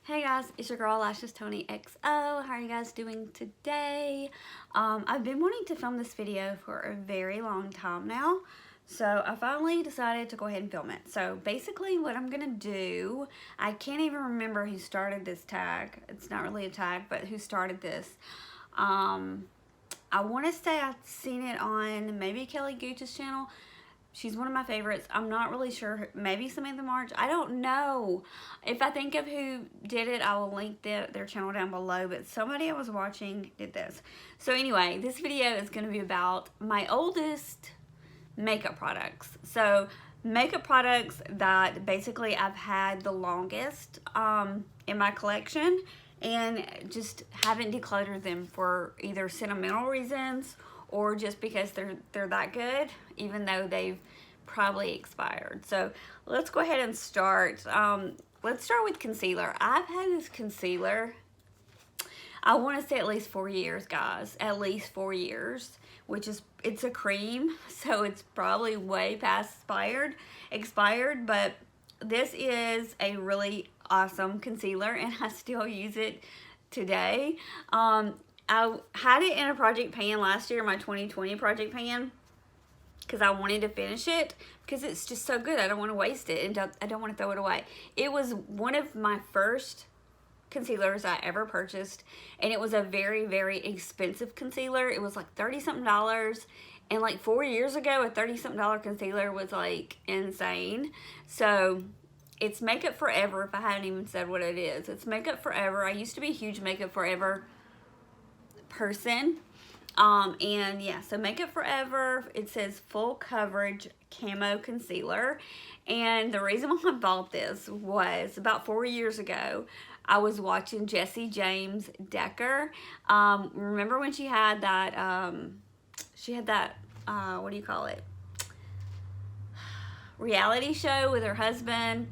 Hey guys, it's your girl Lashes Tony XO. How are you guys doing today? I've been wanting to film this video for a very long time now, so I finally decided to go ahead and film it. So basically what I'm gonna do, I can't even remember who started this tag. It's not really a tag, but who started this. I want to say I've seen it on maybe Kelly Gooch's channel. She's one of my favorites. I'm not really sure. Maybe Samantha March. I don't know. If I think of who did it, I will link their channel down below. But somebody I was watching did this. So anyway, this video is going to be about my oldest makeup products. So makeup products that basically I've had the longest in my collection. And just haven't decluttered them for either sentimental reasons or just because they're that good, even though they've probably expired. So let's go ahead and start. Let's start with concealer. I've had this concealer, I want to say at least 4 years, guys. At least 4 years, which is, it's a cream, so it's probably way past expired, but this is a really awesome concealer and I still use it today. I had it in a project pan last year, my 2020 project pan, because I wanted to finish it because it's just so good. I don't want to waste it and I don't want to throw it away. It was one of my first concealers I ever purchased, and it was a very, very expensive concealer. It was like $30-something, and like 4 years ago, a $30-something concealer was like insane. So it's Makeup Forever, if I hadn't even said what it is. It's Makeup Forever. I used to be a huge Makeup Forever person. And yeah, so Makeup Forever, it says full coverage camo concealer. And the reason why I bought this was about 4 years ago, I was watching Jessie James Decker. Remember when she had that, what do you call it? Reality show with her husband,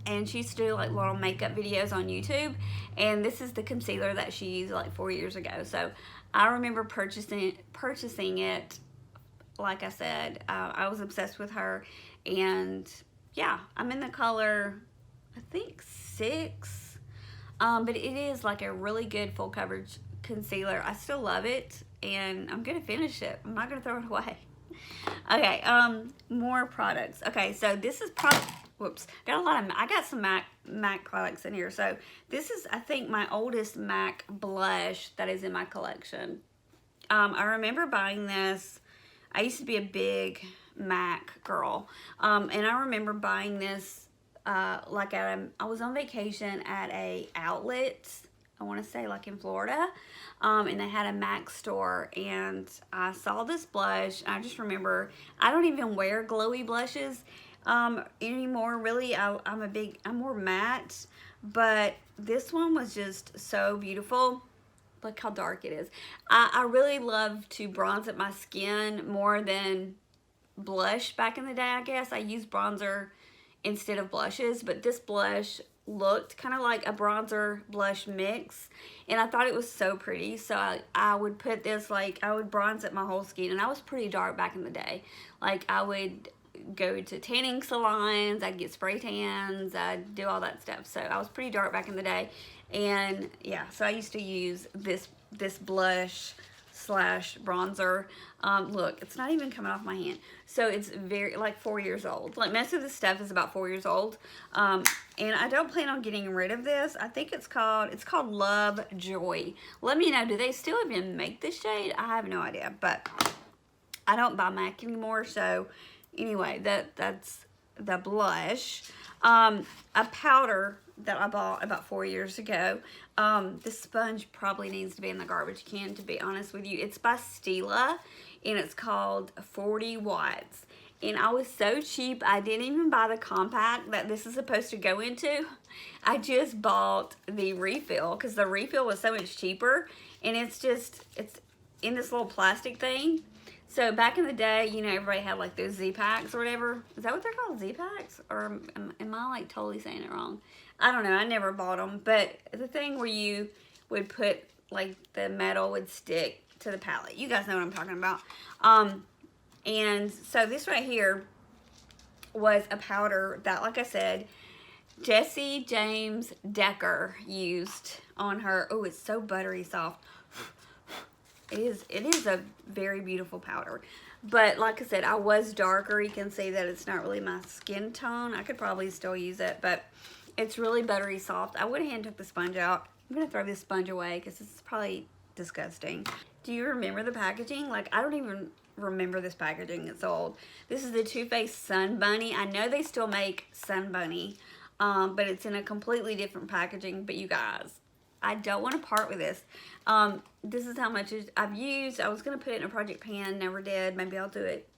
and she used to do like little makeup videos on YouTube, and this is the concealer that she used like 4 years ago. So I remember purchasing it. Like I said, I was obsessed with her, and yeah, I'm in the color, I think 6, but it is like a really good full coverage concealer. I still love it, and I'm gonna finish it. I'm not gonna throw it away. Okay, more products. Okay, so this is whoops, I got some MAC products in here. So this is, I think, my oldest MAC blush that is in my collection. I remember buying this. I used to be a big MAC girl, and I remember buying this like I was on vacation at a outlet, I want to say like in Florida, and they had a MAC store, and I saw this blush. I just remember, I don't even wear glowy blushes anymore, really. I'm more matte, but this one was just so beautiful. Look how dark it is. I really love to bronze up my skin more than blush back in the day, I guess. I used bronzer instead of blushes, but this blush looked kind of like a bronzer blush mix, and I thought it was so pretty. So I would put this, like, I would bronze up my whole skin, and I was pretty dark back in the day. Like, I would go to tanning salons, I'd get spray tans, I'd do all that stuff. So I was pretty dark back in the day, and yeah, so I used to use this blush slash bronzer. Look, it's not even coming off my hand. So it's very, like, 4 years old. Like, most of this stuff is about 4 years old. And I don't plan on getting rid of this. I think it's called Love Joy. Let me know, do they still even make this shade? I have no idea, but I don't buy MAC anymore. So anyway, that's the blush. A powder that I bought about 4 years ago. This sponge probably needs to be in the garbage can, to be honest with you. It's by Stila, and it's called 40 watts. And I was so cheap, I didn't even buy the compact that this is supposed to go into. I just bought the refill because the refill was so much cheaper, and it's in this little plastic thing. So back in the day, you know, everybody had like those Z-Packs or whatever. Is that what they're called, Z-Packs? Or am I like totally saying it wrong? I don't know, I never bought them. But the thing where you would put, like, the metal would stick to the palette. You guys know what I'm talking about. And so this right here was a powder that, like I said, Jessie James Decker used on her. Oh, it's so buttery soft. It is a very beautiful powder. But like I said, I was darker. You can see that it's not really my skin tone. I could probably still use it, but it's really buttery soft. I went ahead and took the sponge out. I'm going to throw this sponge away because it's probably disgusting. Do you remember the packaging? Like, I don't even remember this packaging. It's old. This is the Too Faced Sun Bunny. I know they still make Sun Bunny, but it's in a completely different packaging. But you guys, I don't want to part with this. This is how much I've used. I was going to put it in a project pan, never did. Maybe I'll do it.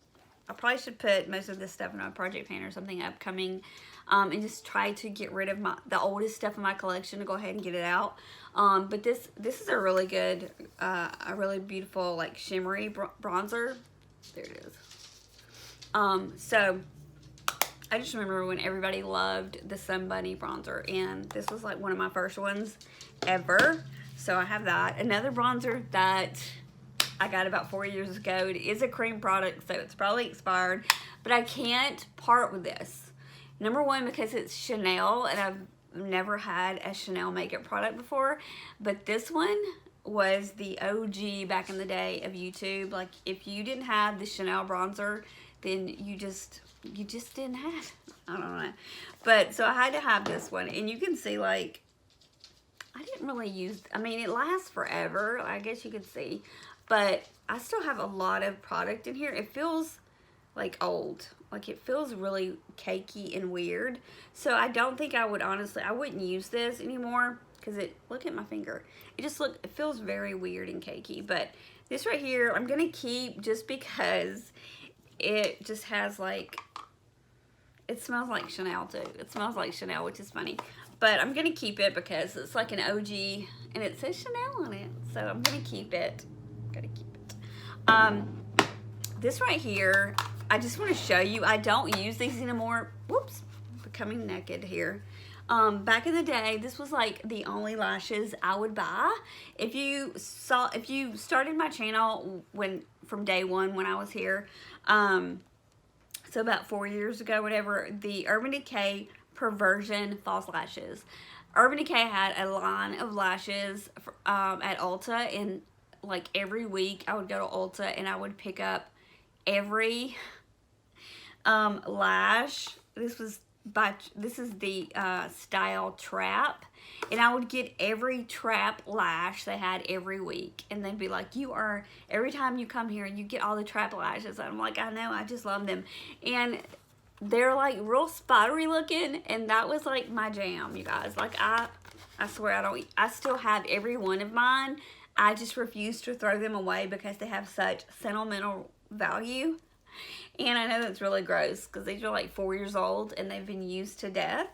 I probably should put most of this stuff in a project pan or something upcoming, and just try to get rid of the oldest stuff in my collection to go ahead and get it out. But this is a really good, a really beautiful, like, shimmery bronzer. There it is. So I just remember when everybody loved the Sun Bunny bronzer, and this was like one of my first ones ever. So I have that. Another bronzer that I got about 4 years ago. It is a cream product, so it's probably expired, but I can't part with this. Number one, because it's Chanel, and I've never had a Chanel makeup product before, but this one was the OG back in the day of YouTube. Like, if you didn't have the Chanel bronzer, then you just didn't have it. I don't know. But so I had to have this one, and you can see, like, I didn't really use, I mean, it lasts forever, I guess you could see, but I still have a lot of product in here. It feels like old. Like, it feels really cakey and weird. So I don't think I would, honestly, I wouldn't use this anymore, because look at my finger. It feels very weird and cakey. But this right here, I'm going to keep just because it just has, like, it smells like Chanel too. It smells like Chanel, which is funny. But I'm going to keep it because it's like an OG, and it says Chanel on it. So I'm going to keep it. This right here, I just want to show you. I don't use these anymore. Whoops, becoming naked here. Back in the day, this was like the only lashes I would buy. If you started my channel from day one when I was here, so about 4 years ago, whatever, the Urban Decay Perversion False Lashes. Urban Decay had a line of lashes at Ulta, and like every week I would go to Ulta and I would pick up every lash. This is the Style Trap, and I would get every trap lash they had every week, and they'd be like, every time you come here you get all the trap lashes. And I'm like, I know, I just love them, and they're like real spidery looking, and that was like my jam, you guys. Like, I swear I still have every one of mine. I just refuse to throw them away because they have such sentimental value. And I know that's really gross because these are like 4 years old and they've been used to death.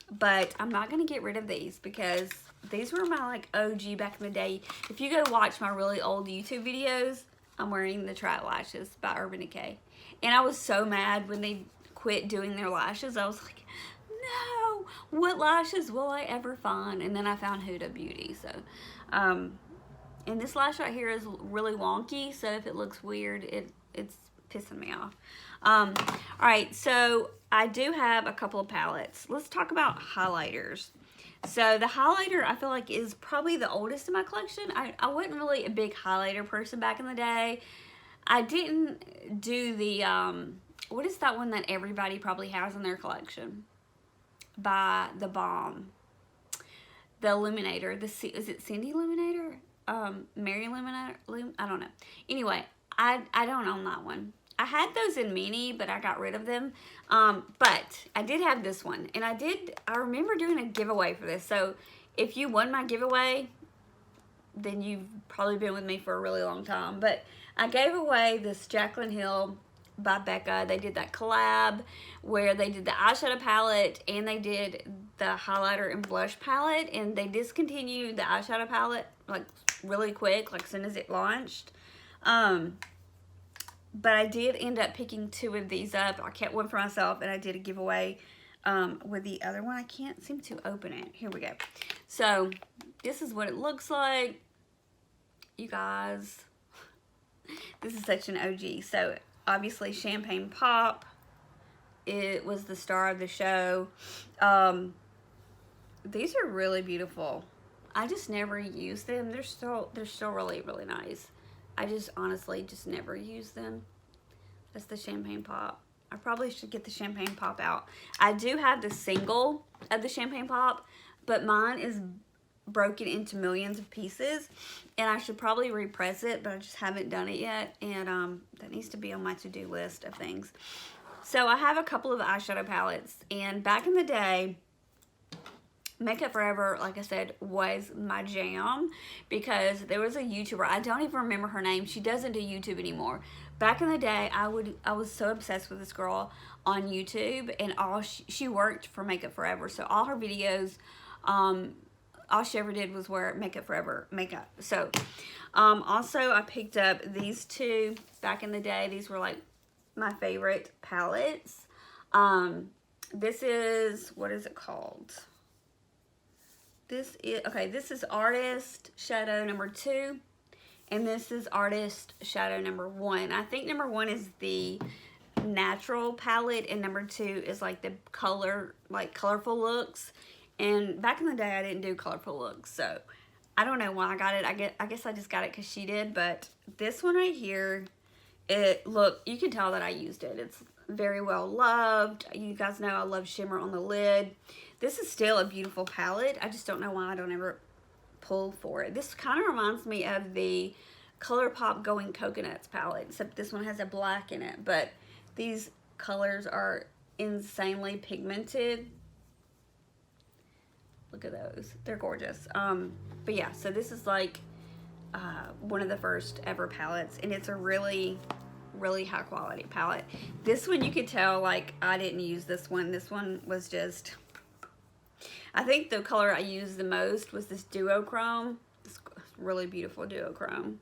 But I'm not going to get rid of these because these were my like OG back in the day. If you go watch my really old YouTube videos, I'm wearing the Trap Lashes by Urban Decay. And I was so mad when they quit doing their lashes. I was like, no, what lashes will I ever find? And then I found Huda Beauty. So, and this lash right here is really wonky, so if it looks weird, it's pissing me off. All right, so I do have a couple of palettes. Let's talk about highlighters. So the highlighter, I feel like, is probably the oldest in my collection. I wasn't really a big highlighter person back in the day. I didn't do the, what is that one that everybody probably has in their collection? By The Balm. The Illuminator. Is it Cindy Illuminator? Mary Illuminator? I don't know. Anyway, I don't own that one. I had those in mini, but I got rid of them. But I did have this one, and I remember doing a giveaway for this. So if you won my giveaway, then you've probably been with me for a really long time. But I gave away this Jaclyn Hill by Becca. They did that collab where they did the eyeshadow palette and they did the highlighter and blush palette, and they discontinued the eyeshadow palette like really quick, like as soon as it launched. But I did end up picking 2 of these up. I kept one for myself, and I did a giveaway with the other one. I can't seem to open it. Here we go. So this is what it looks like, you guys. This is such an OG. So obviously Champagne Pop, it was the star of the show. These are really beautiful. I just never use them. They're still really, really nice. I just honestly just never use them. That's the Champagne Pop. I probably should get the Champagne Pop out. I do have the single of the Champagne Pop, but mine is broken into millions of pieces, and I should probably repress it, but I just haven't done it yet, and that needs to be on my to-do list of things. So I have a couple of eyeshadow palettes, and back in the day, Makeup Forever, like I said, was my jam, because there was a YouTuber, I don't even remember her name, she doesn't do YouTube anymore. Back in the day, I was so obsessed with this girl on YouTube, and she worked for Makeup Forever, so all her videos, all she ever did was wear Makeup Forever makeup. So, also I picked up these two back in the day. These were like my favorite palettes. This is, what is it called? This is Artist Shadow number 2. And this is Artist Shadow number 1. I think number 1 is the natural palette, and number 2 is like the colorful looks. And back in the day, I didn't do colorful looks, so I don't know why I got it. I guess I just got it because she did. But this one right here, you can tell that I used it. It's very well loved. You guys know I love shimmer on the lid. This is still a beautiful palette. I just don't know why I don't ever pull for it. This kind of reminds me of the ColourPop Going Coconuts palette, except this one has a black in it. But these colors are insanely pigmented. Look at those. They're gorgeous. But yeah, so this is like one of the first ever palettes, and it's a really, really high quality palette. This one you could tell, like, I didn't use this one. This one was just, I think the color I used the most was this Duochrome. This really beautiful Duochrome.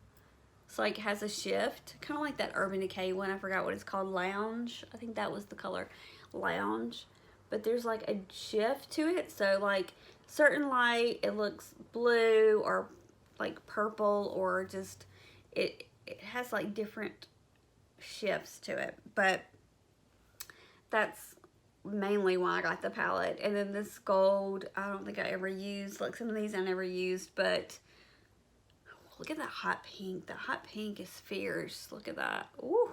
It's like, has a shift, kind of like that Urban Decay one. I forgot what it's called, Lounge. I think that was the color, Lounge. But there's like a shift to it, so like certain light it looks blue or like purple, or just it has like different shifts to it. But that's mainly why I got the palette. And then this gold, I don't think I ever used. Like some of these I never used, but look at that hot pink. The hot pink is fierce. Look at that. Ooh.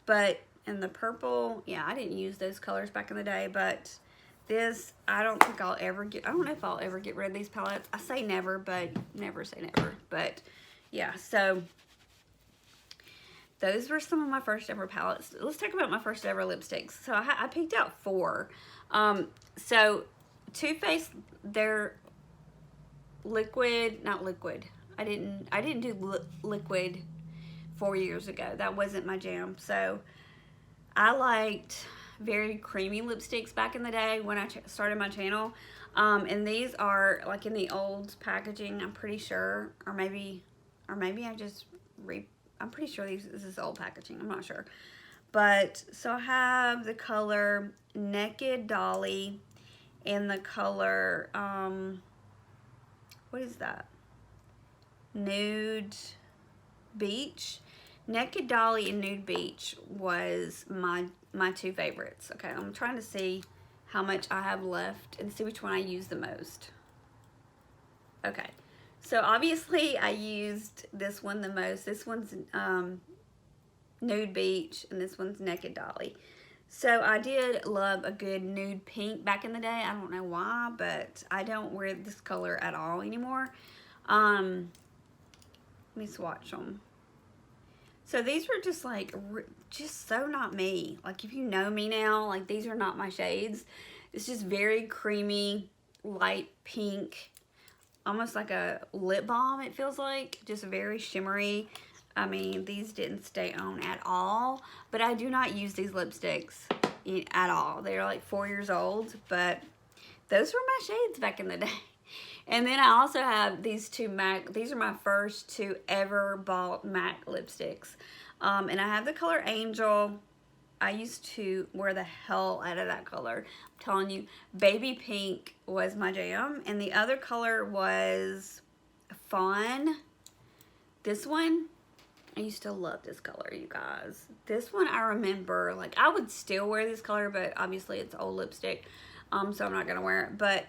But and the purple, yeah, I didn't use those colors back in the day, but this, I don't think I'll ever get, I don't know if I'll ever get rid of these palettes. I say never, but never say never. But yeah, so those were some of my first ever palettes. Let's talk about my first ever lipsticks. So I picked out 4. So Too Faced, they're not liquid. I didn't do liquid 4 years ago. That wasn't my jam. So I liked very creamy lipsticks back in the day when I started my channel. And these are like in the old packaging, I'm pretty sure. Or maybe I just I'm pretty sure this is old packaging. I'm not sure. But, so I have the color Naked Dolly and the color, what is that? Nude Beach. Naked Dolly and Nude Beach was my 2 favorites. Okay, I'm trying to see how much I have left and see which one I use the most. Okay, so obviously I used this one the most. This one's Nude Beach, and this one's Naked Dolly. So I did love a good nude pink back in the day. I don't know why, but I don't wear this color at all anymore. Let me swatch them. So these were just like, just so not me. Like if you know me now, like these are not my shades. It's just very creamy, light pink, almost like a lip balm it feels like. Just very shimmery. I mean, these didn't stay on at all, but I do not use these lipsticks at all. They're like 4 years old, but those were my shades back in the day. And then I also have these 2 MAC. These are my first 2 ever bought MAC lipsticks. And I have the color Angel. I used to wear the hell out of that color. I'm telling you, baby pink was my jam. And the other color was Fawn. This one I used to love this color, you guys. This one I remember, like, I would still wear this color, but obviously it's old lipstick, so I'm not going to wear it. But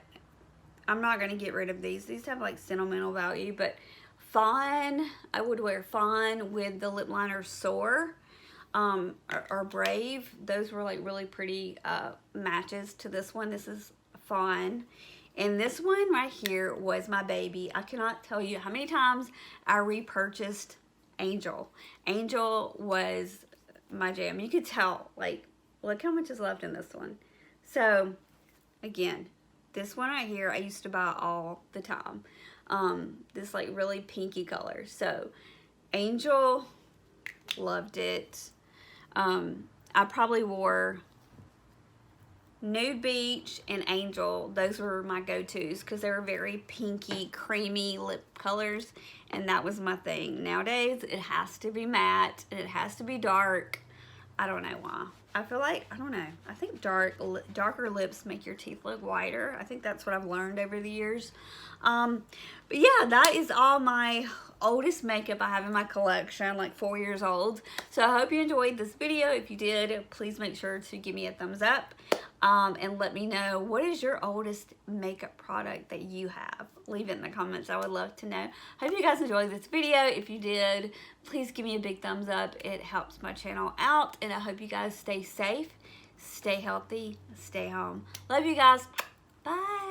I'm not going to get rid of these. These have, like, sentimental value, but Fawn, I would wear Fawn with the lip liner Soar, or Brave. Those were, like, really pretty matches to this one. This is Fawn. And this one right here was my baby. I cannot tell you how many times I repurchased Angel. Angel was my jam. You could tell, like, look how much is left in this one. So, again, this one right here I used to buy all the time. This, like, really pinky color. So, Angel, loved it. I probably wore Nude Beach and Angel. Those were my go-tos because they were very pinky, creamy lip colors, and that was my thing. Nowadays, it has to be matte and it has to be dark. I don't know why. I feel like, I don't know. I think darker lips make your teeth look whiter. I think that's what I've learned over the years. But yeah, that is all my oldest makeup I have in my collection, like 4 years old. So I hope you enjoyed this video. If you did, please make sure to give me a thumbs up. And let me know, what is your oldest makeup product that you have? Leave it in the comments. I would love to know. Hope you guys enjoyed this video. If you did, please give me a big thumbs up. It helps my channel out. And I hope you guys stay safe, stay healthy, stay home. Love you guys. Bye.